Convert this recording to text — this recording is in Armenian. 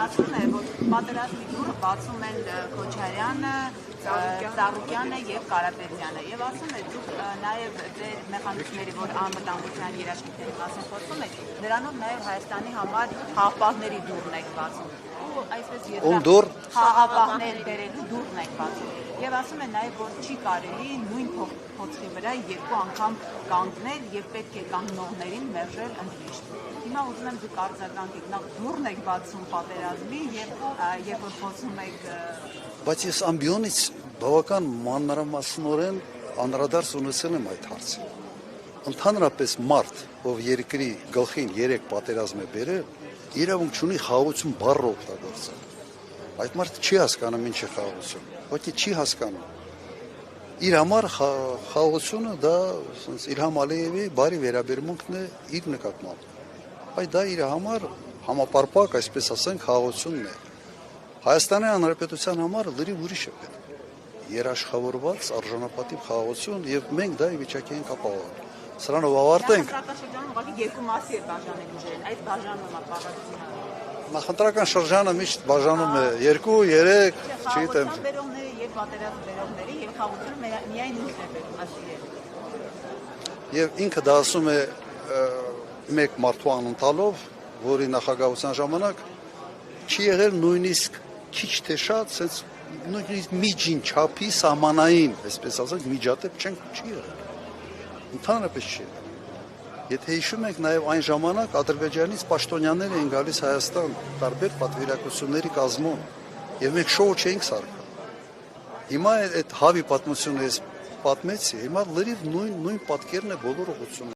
ասում է, որ պատերազմի դուրը բացում են Քոչարյանը, Ծառուկյանը եւ Կարապետյանը եւ ասում է դուք նաեւ ձեր մեխանիզմների, որ անվտանգության երաշխիքների մասին խոսում եք, դրանով նաեւ Հայաստանի համար հաղթողների դուրն եք բացում։ Այսպես դուր հաղթողներ բերելու դուրն եք բացում։ Եվ ասում է նաեւ, որ չի կարելի նույն փոստի վրա երկու անգամ կանգնել եւ պետք է կանգնողներին մերժել ընդմիշտ։ Հիմա ուզում եմ դուք արձագանքեք, նախ դուրն եք բացում պատերազմի եւ երբ որ խոսում եք Բայց ես ամբիոնից բավական մանրամասնորեն անդրադարձ ունեցել եմ այդ հարցին։ Ընդհանրապես մարդ, ով երկրի գլխին 3 պատերազմ է բերել, իրավունք չունի խաղաղություն բառը օգտագործել։ Այդ մարդը չի հասկանում ինչ է խաղաղություն, ոչ չի հասկանում։ Իր համար խաղաղությունը դա Իլհամ Ալիևի բարի վերաբերմունքն է իր նկատմամբ։ Բայց դա իր համար համապարփակ, այսպես ասենք, խաղաղությունն է։ Հայաստանի Հանրապետության համար լրիվ ուրիշ է պետք։ Երաշխավորված արժանապատիվ խաղաղություն եւ մենք դա ի վիճակի ենք ապահովել։ Սրանով ավարտենք։ Երկու մասի է բաժանել ուժերին, այդ բաժանումը պարզությունը։ Նախընտրական շրջանը միշտ բաժանում է 2-3, չգիտեմ։ Բերողները եւ պատերազմ բերողների եւ խաղաղությունը միայն ինքն է բերում ասիլել։ Եվ ինքը դա ասում է մեկ մարդու անընտալով, որի նախագահության ժամանակ չի եղել նույնիսկ քիչ թե շատ, sense նույնիսկ միջին չափի սահմանային, այսպես ասած, միջադեպ չի եղել։ Ընդհանրապես չի եղել։ Եթե հիշում եք, նաև այն ժամանակ Ադրբեջանից պաշտոնյաներ էին գալիս Հայաստան տարբեր պատվիրակությունների կազմում, եւ մենք շոու չէինք սարքել։ Հիմա այդ հավի պատմությունը ես պատմեցի, հիմա լրիվ նույն պատկերն է բոլոր ուղղություններում։